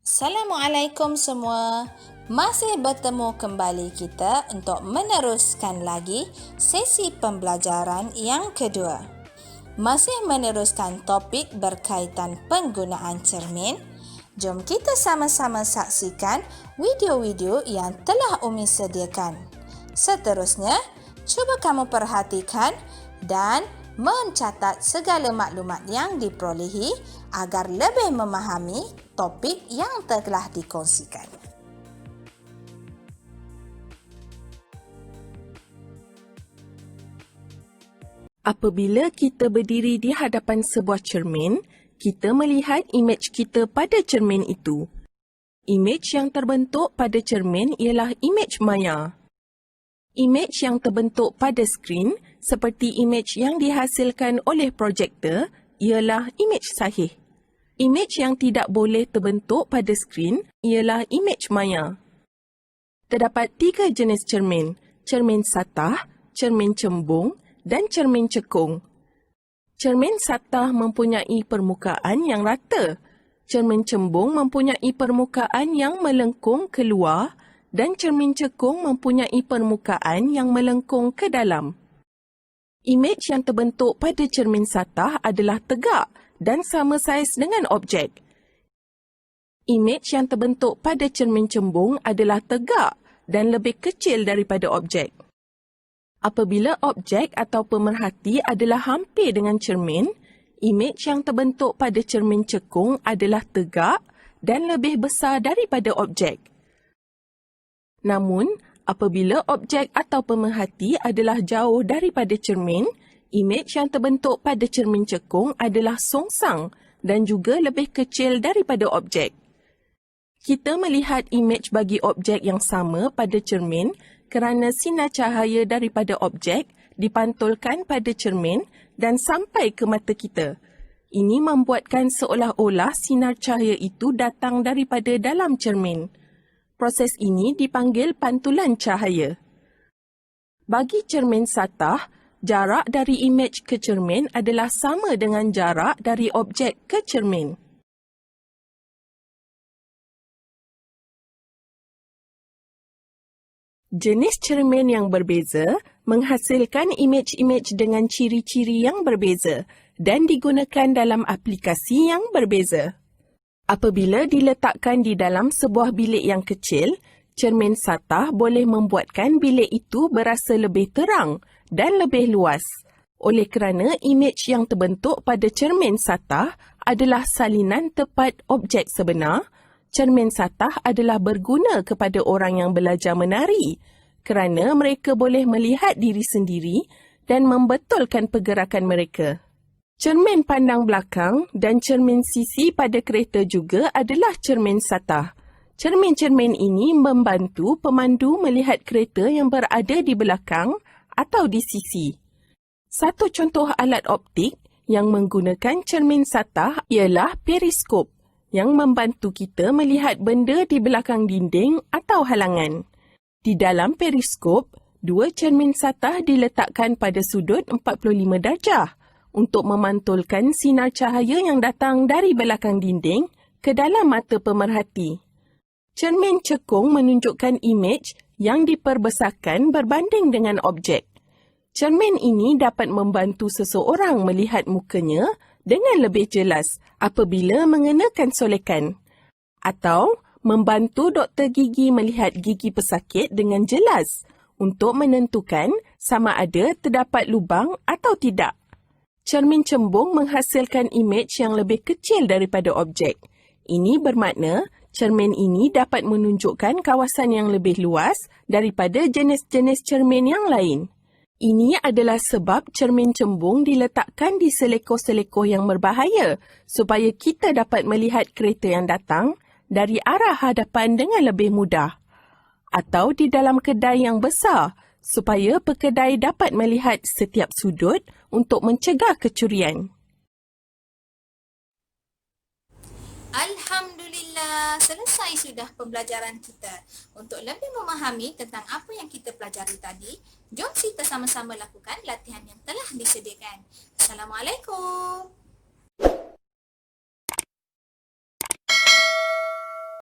Assalamualaikum semua. Masih bertemu kembali kita untuk meneruskan lagi sesi pembelajaran yang kedua. Masih meneruskan topik berkaitan penggunaan cermin. Jom kita sama-sama saksikan video-video yang telah Umi sediakan. Seterusnya, cuba kamu perhatikan dan mencatat segala maklumat yang diperolehi agar lebih memahami topik yang telah dikongsikan. Apabila kita berdiri di hadapan sebuah cermin, kita melihat imej kita pada cermin itu. Imej yang terbentuk pada cermin ialah imej maya. Imej yang terbentuk pada skrin seperti imej yang dihasilkan oleh projektor ialah imej sahih. Imej yang tidak boleh terbentuk pada skrin ialah imej maya. Terdapat 3 jenis cermin, cermin satah, cermin cembung dan cermin cekung. Cermin satah mempunyai permukaan yang rata. Cermin cembung mempunyai permukaan yang melengkung keluar dan cermin cekung mempunyai permukaan yang melengkung ke dalam. Imej yang terbentuk pada cermin satah adalah tegak dan sama saiz dengan objek. Imej yang terbentuk pada cermin cembung adalah tegak dan lebih kecil daripada objek. Apabila objek atau pemerhati adalah hampir dengan cermin, imej yang terbentuk pada cermin cekung adalah tegak dan lebih besar daripada objek. Namun, apabila objek atau pemerhati adalah jauh daripada cermin, imej yang terbentuk pada cermin cekung adalah songsang dan juga lebih kecil daripada objek. Kita melihat imej bagi objek yang sama pada cermin kerana sinar cahaya daripada objek dipantulkan pada cermin dan sampai ke mata kita. Ini membuatkan seolah-olah sinar cahaya itu datang daripada dalam cermin. Proses ini dipanggil pantulan cahaya. Bagi cermin satah, jarak dari imej ke cermin adalah sama dengan jarak dari objek ke cermin. Jenis cermin yang berbeza menghasilkan imej-imej dengan ciri-ciri yang berbeza dan digunakan dalam aplikasi yang berbeza. Apabila diletakkan di dalam sebuah bilik yang kecil, cermin satah boleh membuatkan bilik itu berasa lebih terang dan lebih luas. Oleh kerana imej yang terbentuk pada cermin satah adalah salinan tepat objek sebenar, cermin satah adalah berguna kepada orang yang belajar menari kerana mereka boleh melihat diri sendiri dan membetulkan pergerakan mereka. Cermin pandang belakang dan cermin sisi pada kereta juga adalah cermin satah. Cermin-cermin ini membantu pemandu melihat kereta yang berada di belakang atau di sisi. Satu contoh alat optik yang menggunakan cermin satah ialah periskop yang membantu kita melihat benda di belakang dinding atau halangan. Di dalam periskop, 2 cermin satah diletakkan pada sudut 45 darjah untuk memantulkan sinar cahaya yang datang dari belakang dinding ke dalam mata pemerhati. Cermin cekung menunjukkan imej yang diperbesarkan berbanding dengan objek. Cermin ini dapat membantu seseorang melihat mukanya dengan lebih jelas apabila mengenakan solekan, atau membantu doktor gigi melihat gigi pesakit dengan jelas untuk menentukan sama ada terdapat lubang atau tidak. Cermin cembung menghasilkan imej yang lebih kecil daripada objek. Ini bermakna cermin ini dapat menunjukkan kawasan yang lebih luas daripada jenis-jenis cermin yang lain. Ini adalah sebab cermin cembung diletakkan di selekoh-selekoh yang berbahaya supaya kita dapat melihat kereta yang datang dari arah hadapan dengan lebih mudah. Atau di dalam kedai yang besar supaya pekedai dapat melihat setiap sudut untuk mencegah kecurian. Alhamdulillah, selesai sudah pembelajaran kita. Untuk lebih memahami tentang apa yang kita pelajari tadi, jom kita sama-sama lakukan latihan yang telah disediakan. Assalamualaikum.